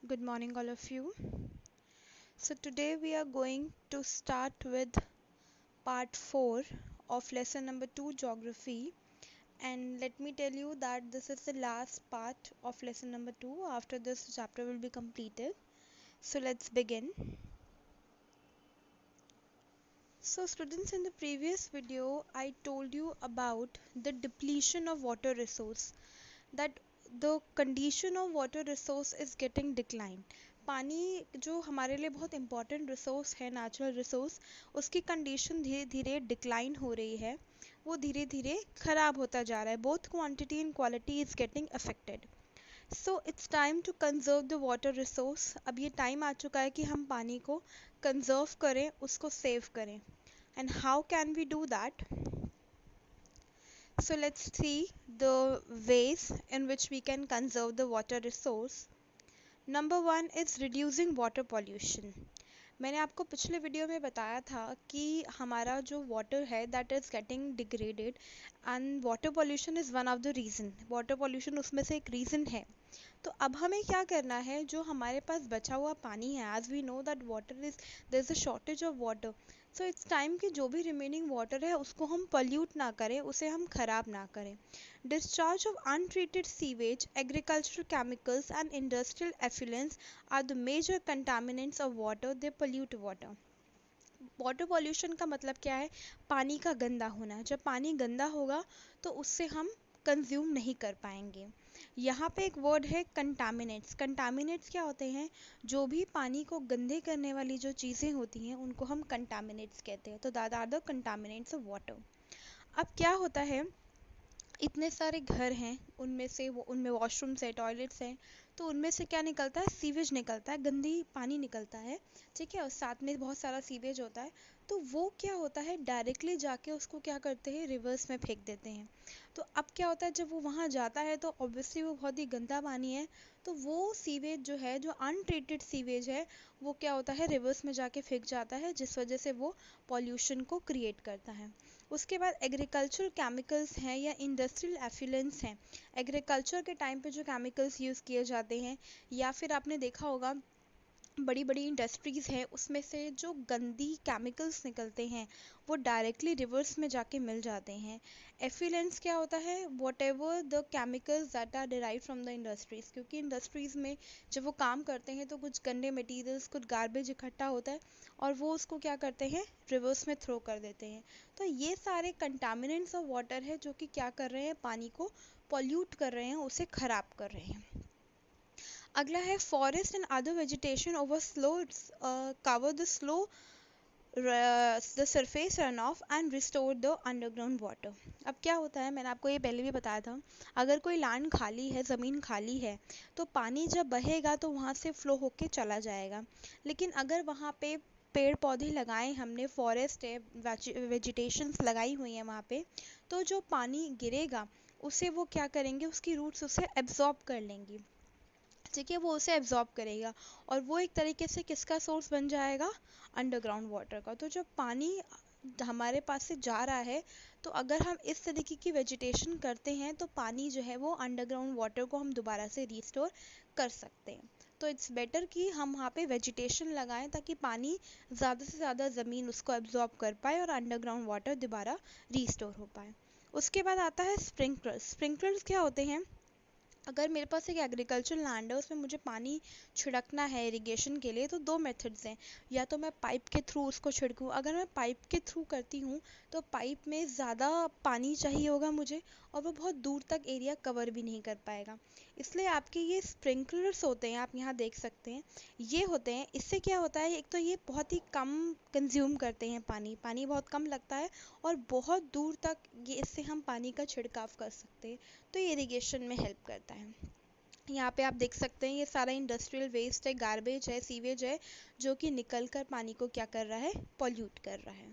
Good morning, all of you. So, today we are going to start with part 4 of lesson number 2 Geography. And let me tell you that this is the last part of lesson number 2. After this chapter will be completed. So, let's begin. So, students, in the previous video, I told you about the depletion of water resource, that the condition of water resource is getting declined. पानी जो हमारे लिए बहुत important resource है, natural resource, उसकी condition धीरे धीरे decline हो रही है, वो धीरे धीरे ख़राब होता जा रहा है. Both quantity and quality is getting affected. So it's time to conserve the water resource. अब ये टाइम आ चुका है कि हम पानी को कंजर्व करें, उसको सेव करें. And how can we do that? So let's see the ways in which we can conserve the water resource. Number one is reducing water pollution. मैंने आपको पिछले वीडियो में बताया था कि हमारा जो वाटर है that is getting degraded and water pollution is one of the reason. Water pollution उसमें से एक रीज़न है. तो अब हमें क्या करना है, जो हमारे पास बचा हुआ पानी है, as we know that water is there is a shortage of water. So it's time कि जो भी रिमेनिंग वाटर है उसको हम पल्यूट ना करें, उसे हम ख़राब ना करें. Discharge of untreated sewage, agricultural chemicals and industrial effluents are the major contaminants of water. They pollute water. Water pollution का मतलब क्या है? पानी का गंदा होना. जब पानी गंदा होगा तो उससे हम कंज्यूम नहीं कर पाएंगे. यहाँ पे एक वर्ड है कंटामिनेट्स. कंटामिनेट्स क्या होते हैं? जो भी पानी को गंदे करने वाली जो चीज़ें होती हैं उनको हम कंटामिनेट्स कहते हैं. तो that are the contaminants of water. अब क्या होता है, इतने सारे घर हैं, उनमें वॉशरूम्स है, टॉयलेट्स हैं, तो उनमें से क्या निकलता है? सीवेज निकलता है, गंदी पानी निकलता है. ठीक है, और साथ में बहुत सारा सीवेज होता है. तो वो क्या होता है, डायरेक्टली जाके उसको क्या करते हैं, रिवर्स में फेंक देते हैं. तो अब क्या होता है, जब वो वहाँ जाता है तो ऑब्वियसली वो बहुत ही गंदा पानी है. तो वो सीवेज जो है, जो अनट्रीटेड सीवेज है, वो क्या होता है, रिवर्स में जाके फेंक जाता है, जिस वजह से वो पॉल्यूशन को क्रिएट करता है. उसके बाद एग्रीकल्चरल केमिकल्स हैं या इंडस्ट्रियल एफिलेंस हैं. एग्रीकल्चर के टाइम पे जो केमिकल्स यूज़ किए जाते हैं, या फिर आपने देखा होगा बड़ी बड़ी इंडस्ट्रीज़ हैं, उसमें से जो गंदी केमिकल्स निकलते हैं वो डायरेक्टली रिवर्स में जाके मिल जाते हैं. एफिलेंस क्या होता है? Whatever the chemicals that are derive from the industries. क्योंकि इंडस्ट्रीज़ में जब वो काम करते हैं तो कुछ गंदे मटेरियल्स, कुछ गार्बेज इकट्ठा होता है और वो उसको क्या करते हैं, रिवर्स में थ्रो कर देते हैं. तो ये सारे कंटामिनेंट्स ऑफ वाटर है जो कि क्या कर रहे हैं, पानी को पॉल्यूट कर रहे हैं, उसे ख़राब कर रहे हैं. अगला है forest and other vegetation over slow cover the slow the surface run of and restore the underground water. अब क्या होता है, मैंने आपको ये पहले भी बताया था, अगर कोई लैंड खाली है, ज़मीन खाली है, तो पानी जब बहेगा तो वहाँ से फ्लो होके चला जाएगा. लेकिन अगर वहाँ पे पेड़ पौधे लगाए हमने, फॉरेस्ट है, वेजिटेशंस लगाई हुई हैं वहाँ पे, तो जो पानी गिरेगा उसे वो क्या करेंगे, उसकी रूट्स उसे एब्जॉर्ब कर लेंगी. ठीक है, वो उसे एब्जॉर्ब करेगा और वो एक तरीके से किसका सोर्स बन जाएगा, अंडरग्राउंड वाटर का. तो जब पानी हमारे पास से जा रहा है, तो अगर हम इस तरीके की वेजिटेशन करते हैं तो पानी जो है वो अंडरग्राउंड वाटर को हम दोबारा से रिस्टोर कर सकते हैं. तो इट्स बेटर कि हम वहाँ पे वेजिटेशन लगाएं ताकि पानी ज़्यादा से ज़्यादा ज़मीन उसको एब्जॉर्ब कर पाए और अंडरग्राउंड वाटर दोबारा रिस्टोर हो पाए. उसके बाद आता है स्प्रिंकलर्स. स्प्रिंकलर्स क्या होते हैं? अगर मेरे पास एक एग्रीकल्चर लैंड है, उसमें मुझे पानी छिड़कना है इरिगेशन के लिए, तो दो मेथड्स हैं. या तो मैं पाइप के थ्रू उसको छिड़कूँ. अगर मैं पाइप के थ्रू करती हूँ तो पाइप में ज़्यादा पानी चाहिए होगा मुझे और वो बहुत दूर तक एरिया कवर भी नहीं कर पाएगा. इसलिए आपके ये स्प्रिंकलर्स होते हैं, आप यहाँ देख सकते हैं, ये होते हैं. इससे क्या होता है, एक तो ये बहुत ही कम कंज्यूम करते हैं पानी, पानी बहुत कम लगता है और बहुत दूर तक ये इससे हम पानी का छिड़काव कर सकते हैं. तो ये इरिगेशन में हेल्प करता है. यहाँ पे आप देख सकते हैं ये सारा इंडस्ट्रियल वेस्ट है, गार्बेज है, सीवेज है, जो कि निकल कर पानी को क्या कर रहा है, पॉल्यूट कर रहा है.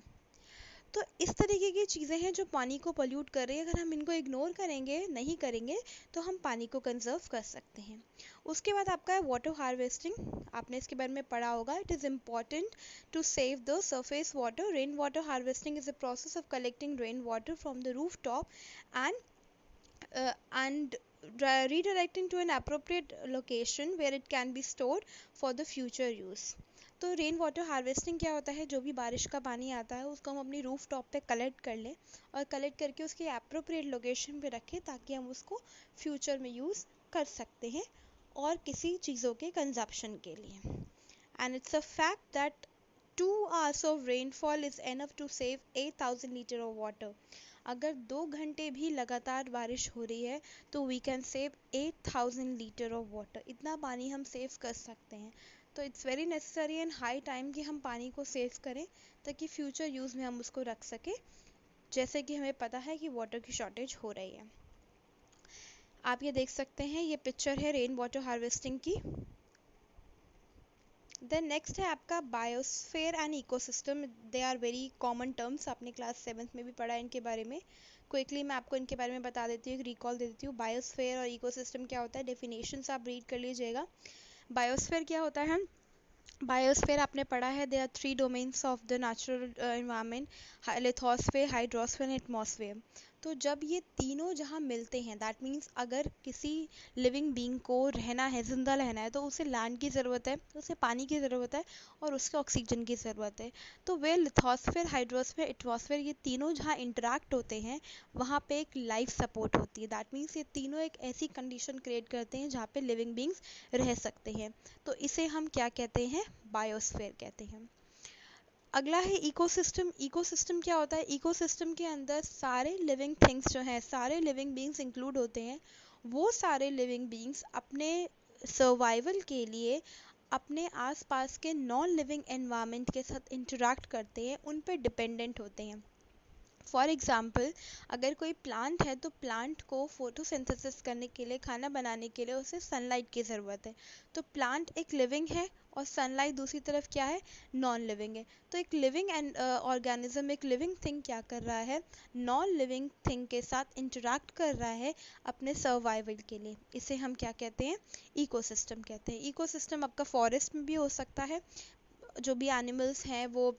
तो इस तरीके की चीज़ें हैं जो पानी को पॉल्यूट कर रही है. अगर हम इनको इग्नोर करेंगे, नहीं करेंगे, तो हम पानी को कंजर्व कर सकते हैं. उसके बाद आपका है वाटर हार्वेस्टिंग. आपने इसके बारे में पढ़ा होगा. It is important to save the surface water. Rain water harvesting is a process of collecting rain water from the rooftop and redirecting to an appropriate location where it can be stored for the future use. तो rain water harvesting क्या होता है, जो भी बारिश का पानी आता है उसको हम अपनी रूफ टॉप पे कलेक्ट कर लें और कलेक्ट करके उसकी एप्रोप्रिएट लोकेशन पे रखें ताकि हम उसको फ्यूचर में यूज़ कर सकते हैं और किसी चीज़ों के कंजप्शन के लिए. And it's a fact that 2 hours of rainfall is enough to save 8,000 liters of water. अगर 2 घंटे भी लगातार बारिश हो रही है तो we can save 8,000 litre of water. इतना पानी हम सेव कर सकते हैं. तो it's very necessary and high time कि हम पानी को सेव करें ताकि फ्यूचर यूज़ में हम उसको रख सकें, जैसे कि हमें पता है कि वाटर की शॉर्टेज हो रही है. आप ये देख सकते हैं, ये पिक्चर है रेन वाटर हार्वेस्टिंग की. देन नेक्स्ट है आपका biosphere and ecosystem. They are very common terms, आपने क्लास 7th में भी पढ़ा है इनके बारे में. क्विकली मैं आपको इनके बारे में बता देती हूँ, रिकॉल दे देती हूँ. बायोस्फीयर और इकोसिस्टम क्या होता है, डेफिनेशंस आप रीड कर लीजिएगा. बायोस्फीयर क्या होता है, बायोस्फीयर आपने पढ़ा है, they are 3 domains of the natural environment, lithosphere, hydrosphere and atmosphere. तो जब ये तीनों जहाँ मिलते हैं, दैट मीन्स अगर किसी लिविंग बीइंग को रहना है, ज़िंदा रहना है, तो उसे लैंड की ज़रूरत है, उसे पानी की ज़रूरत है और उसके ऑक्सीजन की ज़रूरत है. तो वे लिथोस्फीयर, हाइड्रोस्फीयर, एटमॉस्फेयर, ये तीनों जहाँ इंटरेक्ट होते हैं वहाँ पे एक लाइफ सपोर्ट होती है. दैट मीन्स ये तीनों एक ऐसी कंडीशन क्रिएट करते हैं जहाँ पे लिविंग बींग्स रह सकते हैं. तो इसे हम क्या कहते हैं, बायोस्फीयर कहते हैं. अगला है इकोसिस्टम. इकोसिस्टम क्या होता है, इकोसिस्टम के अंदर सारे लिविंग थिंग्स जो हैं, सारे लिविंग बींग्स इंक्लूड होते हैं. वो सारे लिविंग बींग्स अपने सर्वाइवल के लिए अपने आसपास के नॉन लिविंग एनवायरनमेंट के साथ इंटरेक्ट करते हैं, उन पर डिपेंडेंट होते हैं. फॉर एग्ज़ाम्पल, अगर कोई प्लांट है तो प्लांट को फोटोसिंथेसिस करने के लिए, खाना बनाने के लिए उसे सनलाइट की ज़रूरत है. तो प्लांट एक लिविंग है और सनलाइट दूसरी तरफ क्या है, नॉन लिविंग है. तो एक लिविंग एंड ऑर्गेनिज्म, एक लिविंग थिंग क्या कर रहा है, नॉन लिविंग थिंग के साथ इंटरेक्ट कर रहा है अपने सर्वाइवल के लिए. इसे हम क्या कहते हैं, इकोसिस्टम कहते हैं. इकोसिस्टम आपका फॉरेस्ट में भी हो सकता है. जो भी एनिमल्स हैं वो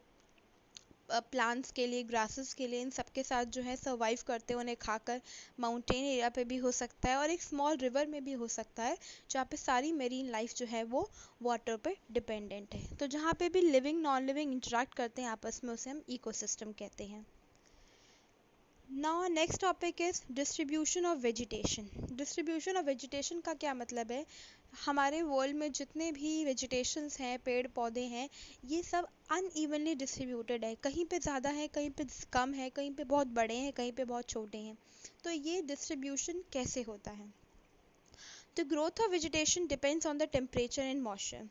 प्लांट्स के लिए, ग्रासेस के लिए, इन सब के साथ जो है सर्वाइव करते हैं उन्हें खाकर. माउंटेन एरिया पे भी हो सकता है और एक स्मॉल रिवर में भी हो सकता है जहाँ पे सारी मेरीन लाइफ जो है वो वाटर पे डिपेंडेंट है. तो जहाँ पे भी लिविंग नॉन लिविंग इंटरेक्ट करते हैं आपस में उसे हम इकोसिस्टम कहते हैं. Now next topic is distribution of vegetation. Distribution of vegetation का क्या मतलब है, हमारे वर्ल्ड में जितने भी वेजिटेशंस हैं, पेड़ पौधे हैं, ये सब अनइवनली डिस्ट्रीब्यूटेड है. कहीं पे ज़्यादा है, कहीं पे कम है, कहीं पे बहुत बड़े हैं, कहीं पे बहुत छोटे हैं. तो ये डिस्ट्रीब्यूशन कैसे होता है, तो growth of vegetation depends on the temperature and moisture.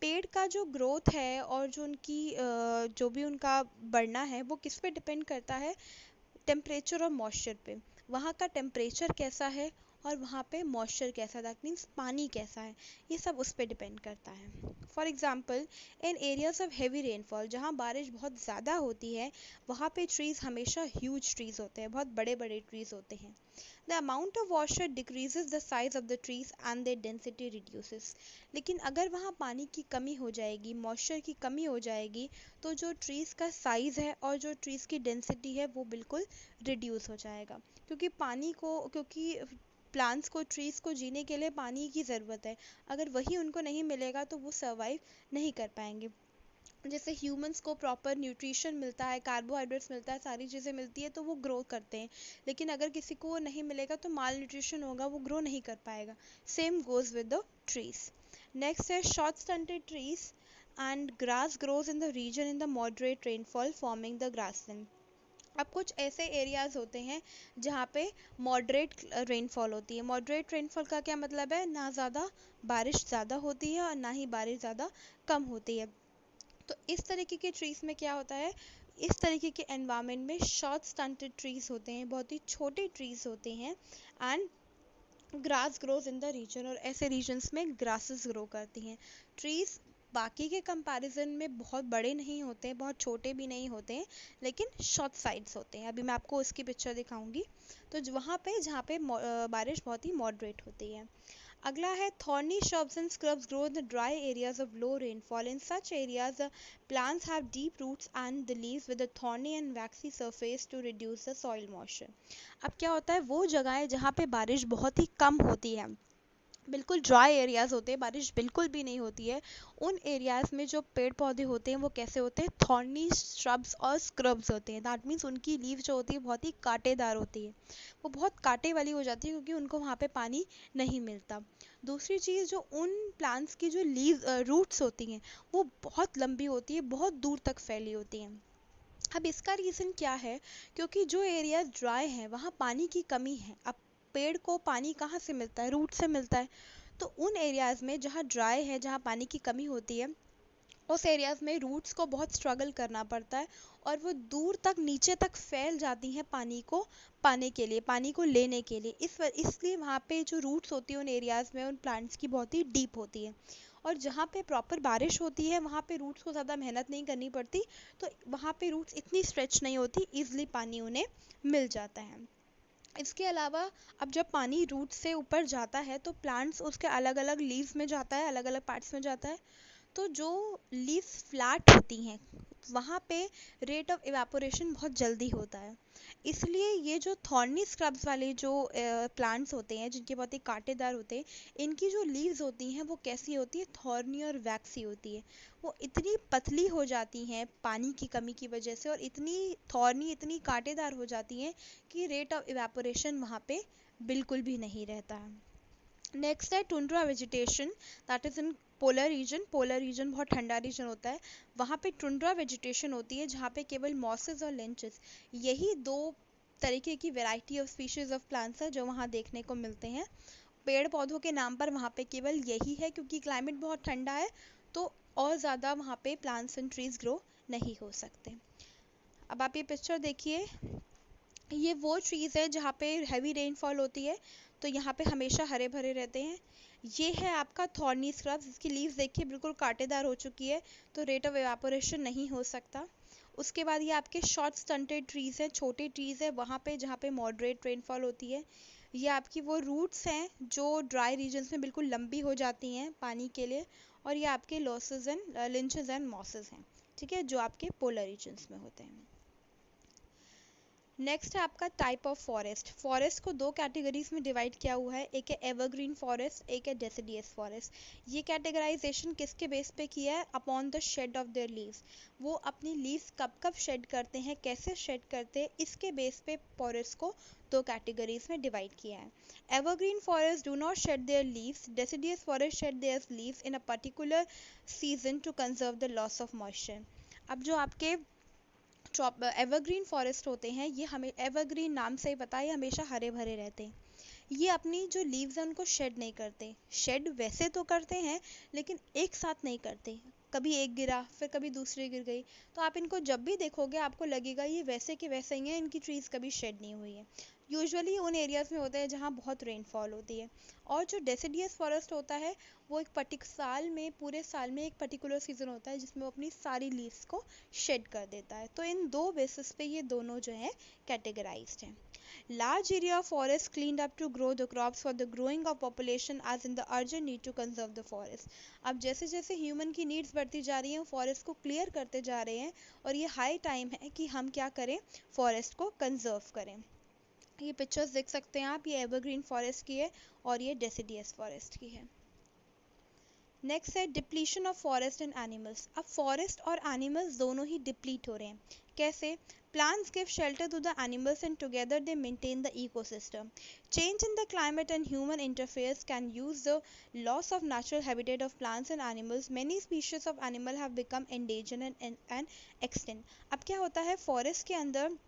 पेड़ का जो ग्रोथ है और जो उनकी जो भी उनका बढ़ना है वो किस पे डिपेंड करता है, टेम्परेचर और मॉइस्चर पे. वहाँ का टेम्परेचर कैसा है और वहाँ पे मॉइस्चर कैसा है, दैट मीन्स पानी कैसा है, ये सब उस पर डिपेंड करता है. For example, in areas of heavy rainfall, जहाँ बारिश बहुत ज़्यादा होती है वहाँ पे ट्रीज़ हमेशा ह्यूज ट्रीज़ होते हैं, बहुत बड़े बड़े ट्रीज़ होते हैं. The amount of water decreases the size of the trees and their density reduces. लेकिन अगर वहाँ पानी की कमी हो जाएगी, मॉइस्चर की कमी हो जाएगी, तो जो ट्रीज़ का साइज़ है और जो ट्रीज़ की डेंसिटी है वो बिल्कुल रिड्यूस हो जाएगा. क्योंकि प्लांट्स को, ट्रीज़ को जीने के लिए पानी की ज़रूरत है. अगर वही उनको नहीं मिलेगा तो वो सर्वाइव नहीं कर पाएंगे. जैसे ह्यूमंस को प्रॉपर न्यूट्रिशन मिलता है, कार्बोहाइड्रेट्स मिलता है, सारी चीज़ें मिलती है तो वो ग्रो करते हैं. लेकिन अगर किसी को वो नहीं मिलेगा तो माल न्यूट्रिशन होगा, वो ग्रो नहीं कर पाएगा. Same goes with the trees. Next है short stunted trees and grass grows in the region in the moderate rainfall forming the grassland. अब कुछ ऐसे एरियाज़ होते हैं जहाँ पे मॉडरेट रेनफॉल होती है. मॉडरेट रेनफॉल का क्या मतलब है, ना ज़्यादा बारिश ज़्यादा होती है और ना ही बारिश ज़्यादा कम होती है. तो इस तरीके के ट्रीज़ में क्या होता है, इस तरीके के एनवायरनमेंट में शॉर्ट स्टंटेड ट्रीज़ होते हैं, बहुत ही छोटे ट्रीज़ होते हैं. And grass grows in the region, और ऐसे रीजन्स में ग्रासेस ग्रो करती हैं. ट्रीज़ बाकी के कंपैरिजन में बहुत बड़े नहीं होते हैं, बहुत छोटे भी नहीं होते हैं, लेकिन शॉर्ट साइड्स होते हैं. अभी मैं आपको उसकी पिक्चर दिखाऊंगी. तो वहाँ पे जहाँ पे बारिश बहुत ही मॉडरेट होती है. अगला है thorny shrubs and scrubs grow in the dry areas of low rainfall. In such areas, the plants have deep roots and the leaves with a thorny and waxy surface to reduce the soil moisture. अब क्या होता है, वो जगह है जहाँ पे बारिश बहुत ही कम होती है, बिल्कुल ड्राई एरियाज़ होते हैं, बारिश बिल्कुल भी नहीं होती है, उन एरियाज़ में जो पेड़ पौधे होते हैं वो कैसे होते हैं, थॉर्नी श्रब्स और स्क्रब्स होते हैं. दैट मीन्स उनकी लीव जो होती है बहुत ही कांटेदार होती है, वो बहुत कांटे वाली हो जाती है क्योंकि उनको वहाँ पे पानी नहीं मिलता. दूसरी चीज़, जो उन प्लांट्स की जो लीव रूट्स होती हैं वो बहुत लंबी होती है, बहुत दूर तक फैली होती हैं. अब इसका रीज़न क्या है, क्योंकि जो एरिया ड्राई हैं वहाँ पानी की कमी है. अब पेड़ को पानी कहाँ से मिलता है, रूट से मिलता है. तो उन एरियाज़ में जहाँ ड्राई है, जहाँ पानी की कमी होती है, उस एरियाज़ में रूट्स को बहुत स्ट्रगल करना पड़ता है और वो दूर तक नीचे तक फैल जाती हैं पानी को पाने के लिए, पानी को लेने के लिए. इसलिए वहाँ पे जो रूट्स होती हैं उन एरियाज़ में, उन प्लांट्स की बहुत ही डीप होती है. और जहाँ पे प्रॉपर बारिश होती है वहाँ पे रूट्स को ज़्यादा मेहनत नहीं करनी पड़ती, तो वहाँ पे रूट्स इतनी स्ट्रेच नहीं होती, ईज़िली पानी उन्हें मिल जाता है. इसके अलावा अब जब पानी रूट से ऊपर जाता है तो प्लांट्स उसके अलग अलग लीव्स में जाता है, अलग अलग पार्ट्स में जाता है. तो जो लीव्स फ्लैट होती हैं वहाँ पे रेट ऑफ इवेपोरेशन बहुत जल्दी होता है. इसलिए ये जो थॉर्नी स्क्रब्स वाले जो प्लांट्स होते हैं जिनके बहुत ही कांटेदार होते हैं, इनकी जो लीव्स होती हैं वो कैसी होती है, थॉर्नी और वैक्सी होती है. वो इतनी पतली हो जाती हैं पानी की कमी की वजह से और इतनी थॉर्नी, इतनी कांटेदार हो जाती हैं कि रेट ऑफ इवेपोरेशन वहाँ पे बिल्कुल भी नहीं रहता है. नेक्स्ट है tundra vegetation, that is in polar region. Polar region बहुत ठंडा रीजन होता है, वहाँ पे टुंड्रा वेजिटेशन होती है जहाँ पे केवल मॉसेस और लेंचेस, यही दो तरीके की variety of species of plants है जो वहाँ देखने को मिलते हैं. पेड़ पौधों के नाम पर वहाँ पे केवल यही है, क्योंकि क्लाइमेट बहुत ठंडा है तो और ज़्यादा वहाँ पे प्लांट्स एंड ट्रीज ग्रो नहीं हो सकते. अब आप ये पिक्चर देखिए, ये वो ट्रीज़ है जहाँ पे हैवी रेनफॉल होती है, तो यहाँ पे हमेशा हरे भरे रहते हैं. ये है आपका थॉर्नी स्क्रब्स, इसकी लीव्स देखिए बिल्कुल कांटेदार हो चुकी है, तो रेट ऑफ एवापोरेशन नहीं हो सकता. उसके बाद ये आपके शॉर्ट स्टंटेड ट्रीज़ हैं, छोटे ट्रीज़ है वहाँ पे जहाँ पे मॉडरेट रेनफॉल होती है. ये आपकी वो रूट्स हैं जो ड्राई रीजन्स में बिल्कुल लंबी हो जाती हैं पानी के लिए. और ये आपके लॉसेस एंड लिंचेस एंड मॉसेस हैं, ठीक है, जो आपके पोलर रीजन्स में होते हैं. नेक्स्ट है आपका टाइप ऑफ फॉरेस्ट. फॉरेस्ट को दो कैटेगरीज में डिवाइड किया हुआ है, एक है एवरग्रीन फॉरेस्ट, एक है डेसिडियस फॉरेस्ट. ये कैटेगराइजेशन किसके बेस पे किया है, upon the shed of their leaves. वो अपनी लीव्स कब कब शेड करते हैं, कैसे शेड करते हैं, इसके बेस पे फॉरेस्ट को दो कैटेगरीज में डिवाइड किया है. Evergreen forest do not shade there leaves, deciduous forest shade there leaves in a particular season two conserve the loss of moisture. अब जो आपके एवरग्रीन फॉरेस्ट होते हैं, ये हमें एवरग्रीन नाम से ही पता है, ये हमेशा हरे भरे रहते हैं. ये अपनी जो लीव्स हैं उनको शेड नहीं करते. शेड वैसे तो करते हैं लेकिन एक साथ नहीं करते, कभी एक गिरा फिर कभी दूसरी गिर गई, तो आप इनको जब भी देखोगे आपको लगेगा ये वैसे के वैसे ही हैं, इनकी ट्रीज कभी शेड नहीं हुई है. यूजुअली उन एरियाज़ में होता है जहाँ बहुत रेनफॉल होती है. और जो डेसिडियस फॉरेस्ट होता है वो एक पूरे साल में एक पर्टिकुलर सीज़न होता है जिसमें वो अपनी सारी लीव्स को शेड कर देता है. तो इन दो बेसिस पे ये दोनों जो हैं कैटेगराइज्ड हैं. Large area of forest cleaned up to grow the crops for the growing of population as in the urgent need to conserve the forest. अब जैसे जैसे ह्यूमन की नीड्स बढ़ती जा रही हैं फॉरेस्ट को क्लियर करते जा रहे हैं और ये हाई टाइम है कि हम क्या करें, फॉरेस्ट को कंजर्व करें. ये पिक्चर्स देख सकते हैं आप, ये एवरग्रीन फॉरेस्ट की है और ये डेसिडियस फॉरेस्ट की है. नेक्स्ट है depletion of forest and animals. अब फॉरेस्ट और एनिमल्स दोनों ही डिप्लीट हो रहे हैं. कैसे? Plants give shelter to the animals and together they maintain the ecosystem. Change in the climate and human interference can use the loss of natural habitat of plants and animals. Many species of animal have become endangered and extinct. अब क्या होता है forest के अंदर,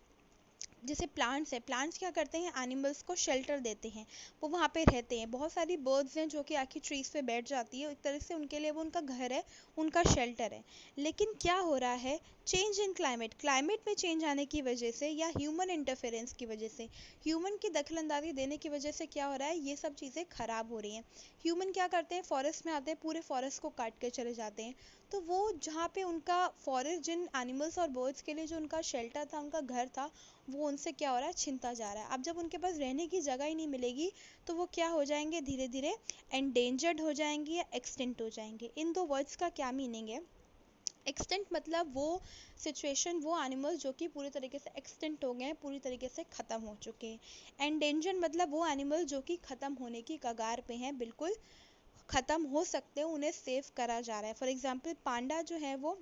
जैसे plants है, plants क्या करते हैं, एनिमल्स को शेल्टर देते हैं, वो वहाँ पे रहते हैं. बहुत सारी बर्ड्स हैं जो कि आखिर ट्रीज पे बैठ जाती है, एक तरह से उनके लिए वो उनका घर है, उनका शेल्टर है. लेकिन क्या हो रहा है, चेंज इन क्लाइमेट में चेंज आने की वजह से या ह्यूमन इंटरफेरेंस की वजह से, ह्यूमन की दखलंदाजी देने की वजह से क्या हो रहा है, ये सब चीज़ें ख़राब हो रही हैं. ह्यूमन क्या करते हैं, फॉरेस्ट में आते हैं, पूरे फॉरेस्ट को काट के चले जाते हैं. तो वो जहाँ पे उनका फॉरेस्ट, जिन एनिमल्स और बर्ड्स के लिए जो उनका शेल्टर था, उनका घर था, वो उनसे क्या हो रहा है, छिनता जा रहा है। अब जब उनके पास रहने की जगह ही नहीं मिलेगी तो वो क्या हो जाएंगे, धीरे धीरे एंडेंजर्ड हो जाएंगे या एक्सटिंक्ट हो जाएंगे। इन दो वर्ड्स का क्या मीनिंग है? एक्सटेंट मतलब वो सिचुएशन, वो एनिमल्स जो कि पूरी तरीके से एक्सटेंट हो गए हैं, पूरी तरीके से ख़त्म हो चुके हैं। एंडेंजर्ड मतलब वो एनिमल जो कि ख़त्म होने की कगार पे हैं, बिल्कुल ख़त्म हो सकते हैं, उन्हें सेव करा जा रहा है। फॉर एग्जांपल पांडा जो है वो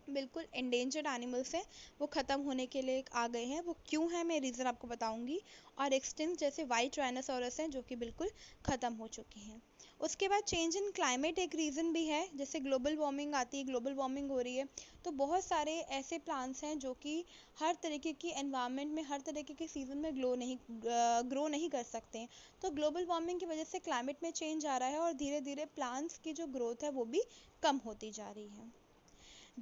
बिल्कुल एंडेंजर्ड एनिमल्स हैं, वो ख़त्म होने के लिए आ गए हैं। वो क्यों है, मैं रीज़न आपको बताऊंगी। और एक्सटिंक्ट जैसे वाइट राइनोसोरस हैं जो कि बिल्कुल ख़त्म हो चुके हैं। उसके बाद चेंज इन क्लाइमेट एक रीज़न भी है, जैसे ग्लोबल वार्मिंग आती है, ग्लोबल वार्मिंग हो रही है, तो बहुत सारे ऐसे प्लांट्स हैं जो कि हर तरीके की एनवायरनमेंट में, हर तरीके के सीज़न में ग्रो नहीं कर सकते हैं। तो ग्लोबल वार्मिंग की वजह से क्लाइमेट में चेंज आ रहा है और धीरे धीरे प्लांट्स की जो ग्रोथ है वो भी कम होती जा रही है।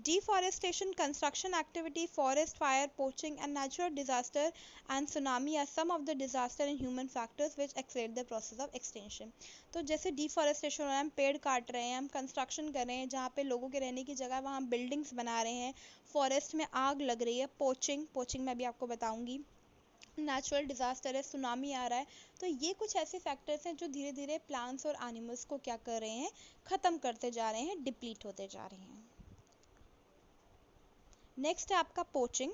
Deforestation, construction activity, forest fire, poaching, and natural disaster and tsunami are some of the disaster and human factors which accelerate the process of extinction. तो जैसे डिफॉरेस्टेशन हो रहा है, हम पेड़ काट रहे हैं, हम कंस्ट्रक्शन कर रहे हैं, जहाँ पे लोगों के रहने की जगह वहाँ हम बिल्डिंग्स बना रहे हैं, फॉरेस्ट में आग लग रही है, पोचिंग मैं भी आपको बताऊंगी, नेचुरल डिज़ास्टर है, सुनामी आ रहा है। तो ये कुछ ऐसे फैक्टर्स हैं जो धीरे धीरे प्लांट्स और एनिमल्स को क्या कर रहे हैं, ख़त्म करते जा रहे हैं, डिप्लीट होते जा रहे हैं। नेक्स्ट है आपका पोचिंग।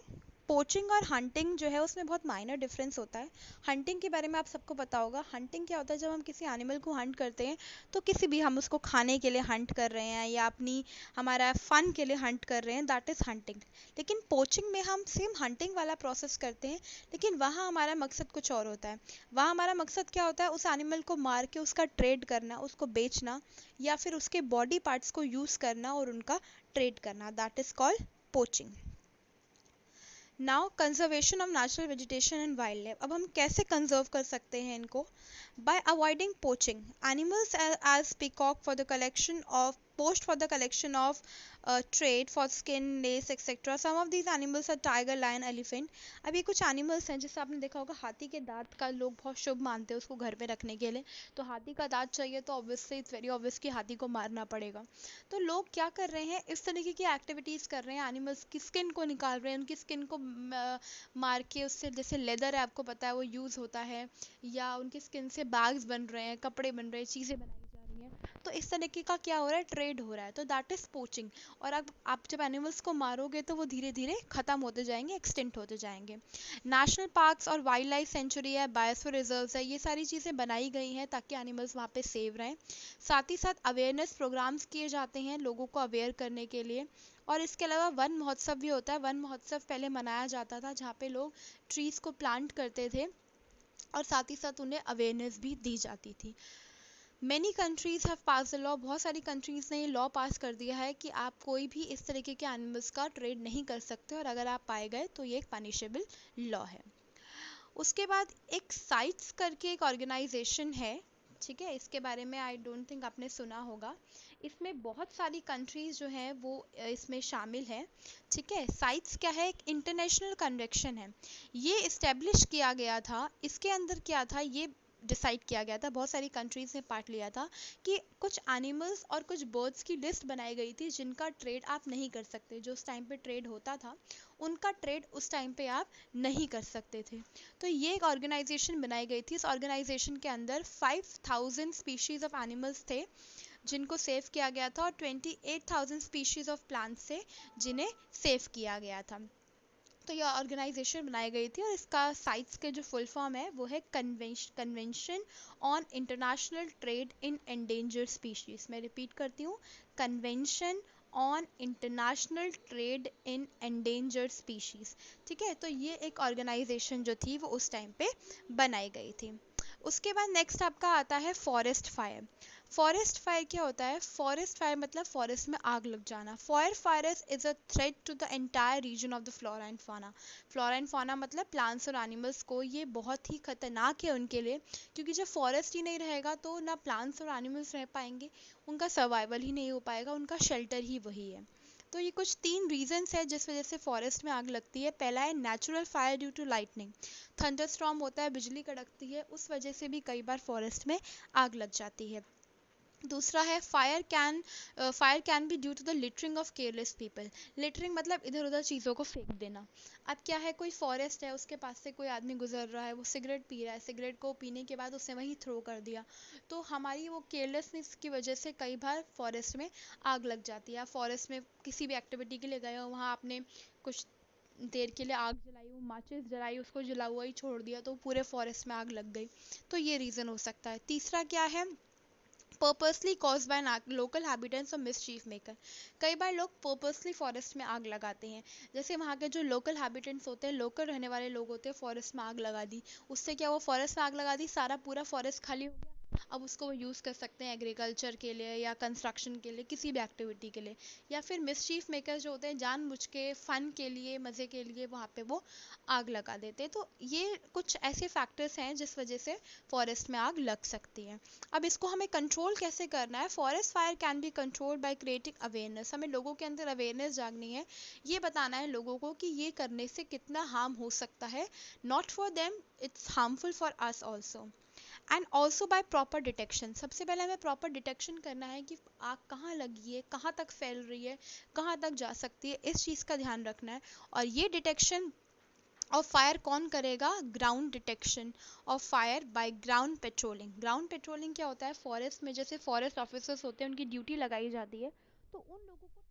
पोचिंग और हंटिंग जो है उसमें बहुत माइनर डिफरेंस होता है। हंटिंग के बारे में आप सबको पता होगा। हंटिंग क्या होता है, जब हम किसी एनिमल को हंट करते हैं तो किसी भी, हम उसको खाने के लिए हंट कर रहे हैं या अपनी हमारा फन के लिए हंट कर रहे हैं, दैट इज़ हंटिंग। लेकिन पोचिंग में हम सेम हंटिंग वाला प्रोसेस करते हैं, लेकिन वहाँ हमारा मकसद कुछ और होता है। वहाँ हमारा मकसद क्या होता है, उस एनिमल को मार के उसका ट्रेड करना, उसको बेचना, या फिर उसके बॉडी पार्ट्स को यूज़ करना और उनका ट्रेड करना, that is called poaching. Now conservation of natural vegetation and wild life. अब हम कैसे कंजर्व कर सकते हैं इनको? By avoiding poaching animals as peacock for the collection of post for the collection of trade for skin, less etcetera. Some of these animals are tiger, lion, elephant. अब ये कुछ एनिमल्स हैं, जैसे आपने देखा होगा हाथी के दांत का लोग बहुत शुभ मानते हैं उसको घर पे रखने के लिए। तो हाथी का दांत चाहिए तो ऑब्वियसली इट्स वेरी ऑब्वियस कि हाथी को मारना पड़ेगा। तो लोग क्या कर रहे हैं, इस तरीके की एक्टिविटीज़ कर रहे हैं, एनिमल्स की स्किन को निकाल रहे हैं, उनकी स्किन को मार के उससे, जैसे लेदर है आपको पता है वो यूज़ होता है, या उनकी स्किन से बैग्स बन रहे हैं, कपड़े बन रहे हैं, चीज़ें बनाई जा रही हैं। तो इस तरीके का क्या हो रहा है, ट्रेड हो रहा है, तो दैट इज़ पोचिंग। और अब आप जब एनिमल्स को मारोगे तो वो धीरे धीरे ख़त्म होते जाएंगे, एक्सटिंक्ट होते जाएंगे। नेशनल पार्क्स और वाइल्ड लाइफ सेंचुरी है, बायोस्फीयर रिजर्व्स है, ये सारी चीज़ें बनाई गई हैं ताकि एनिमल्स वहाँ पे सेव रहें। साथ ही साथ अवेयरनेस प्रोग्राम्स किए जाते हैं लोगों को अवेयर करने के लिए। और इसके अलावा वन महोत्सव भी होता है। वन महोत्सव पहले मनाया जाता था जहाँ पे लोग ट्रीज़ को प्लांट करते थे और साथ ही साथ उन्हें अवेयरनेस भी दी जाती थी। Many countries have pass the law, बहुत सारी कंट्रीज़ ने ये लॉ पास कर दिया है कि आप कोई भी इस तरीके के एनिमल्स का ट्रेड नहीं कर सकते, और अगर आप पाए गए तो ये एक पनिशेबल लॉ है। उसके बाद एक साइट्स करके एक ऑर्गेनाइजेशन है, ठीक है, इसके बारे में आई डोंट थिंक आपने सुना होगा। इसमें बहुत सारी कंट्रीज़ जो हैं वो इसमें शामिल हैं, ठीक है। साइट्स क्या है, एक इंटरनेशनल कन्वेंशन है, ये इस्टेब्लिश किया गया था। इसके अंदर क्या था, ये डिसाइड किया गया था, बहुत सारी कंट्रीज़ ने पार्ट लिया था कि कुछ एनिमल्स और कुछ बर्ड्स की लिस्ट बनाई गई थी जिनका ट्रेड आप नहीं कर सकते। जो उस टाइम पे ट्रेड होता था उनका ट्रेड उस टाइम पे आप नहीं कर सकते थे। तो ये एक ऑर्गेनाइजेशन बनाई गई थी। इस ऑर्गेनाइजेशन के अंदर 5000 स्पीशीज़ ऑफ एनिमल्स थे जिनको सेव किया गया था, और 28,000 स्पीशीज़ ऑफ प्लांट्स थे जिन्हें सेव किया गया था। तो यह ऑर्गेनाइजेशन बनाई गई थी, और इसका साइट्स के जो फुल फॉर्म है वो है convention on international trade in endangered species. मैं रिपीट करती हूँ, convention on international trade in endangered species, ठीक है। तो ये एक ऑर्गेनाइजेशन जो थी वो उस टाइम पे बनाई गई थी। उसके बाद नेक्स्ट आपका आता है फॉरेस्ट फायर। फॉरेस्ट फायर क्या होता है, फॉरेस्ट फायर मतलब फॉरेस्ट में आग लग जाना। Fire is a threat to the entire region of the flora and fauna. Flora and fauna मतलब प्लांट्स और एनिमल्स को ये बहुत ही खतरनाक है उनके लिए, क्योंकि जब फॉरेस्ट ही नहीं रहेगा तो ना प्लांट्स और एनिमल्स रह पाएंगे, उनका सर्वाइवल ही नहीं हो पाएगा, उनका शेल्टर ही वही है। तो ये कुछ 3 रीजंस है जिस वजह से फॉरेस्ट में आग लगती है। पहला है natural fire due to lightning, thunderstorm होता है, बिजली कड़कती है, उस वजह से भी कई बार फॉरेस्ट में आग लग जाती है। दूसरा है fire can be due to the littering of careless people. Littering मतलब इधर उधर चीज़ों को फेंक देना। अब क्या है, कोई फॉरेस्ट है, उसके पास से कोई आदमी गुजर रहा है, वो सिगरेट पी रहा है, सिगरेट को पीने के बाद उसने वहीं थ्रो कर दिया, तो हमारी वो केयरलेसनेस की वजह से कई बार फॉरेस्ट में आग लग जाती है। फॉरेस्ट में किसी भी एक्टिविटी के लिए गए हो, वहाँ आपने कुछ देर के लिए आग जलाई, वो माचिस जलाई, उसको जला हुआ ही छोड़ दिया, तो पूरे फॉरेस्ट में आग लग गई। तो ये रीज़न हो सकता है। तीसरा क्या है, purposely cause by local habitants और मिसचीफ मेकर। कई बार लोग पर्पसली फॉरेस्ट में आग लगाते हैं। जैसे वहाँ के जो लोकल हैबिटेंट्स होते हैं, लोकल रहने वाले लोग होते हैं, फॉरेस्ट में आग लगा दी। उससे क्या, वो फॉरेस्ट में आग लगा दी, सारा पूरा फॉरेस्ट खाली हो गया। अब उसको वो यूज़ कर सकते हैं एग्रीकल्चर के लिए या कंस्ट्रक्शन के लिए, किसी भी एक्टिविटी के लिए। या फिर मिसचीफ मेकर जो होते हैं, जानबूझ के फ़न के लिए, मज़े के लिए वहाँ पे वो आग लगा देते हैं। तो ये कुछ ऐसे फैक्टर्स हैं जिस वजह से फॉरेस्ट में आग लग सकती है। अब इसको हमें कंट्रोल कैसे करना है? Forest fire can be controlled by creating awareness. हमें लोगों के अंदर अवेयरनेस जागनी है, ये बताना है लोगों को कि ये करने से कितना हार्म हो सकता है। Not for them, it's harmful for us also. And also by proper detection. सबसे पहले हमें प्रॉपर डिटेक्शन करना है कि आग कहाँ लगी है, कहाँ तक फैल रही है, कहाँ तक जा सकती है, इस चीज़ का ध्यान रखना है। और ये डिटेक्शन ऑफ फायर कौन करेगा? Ground detection of fire bye ground patrolling. Ground patrolling क्या होता है? फॉरेस्ट में जैसे फॉरेस्ट ऑफिसर्स होते हैं, उनकी ड्यूटी लगाई जाती है, तो उन लोगों को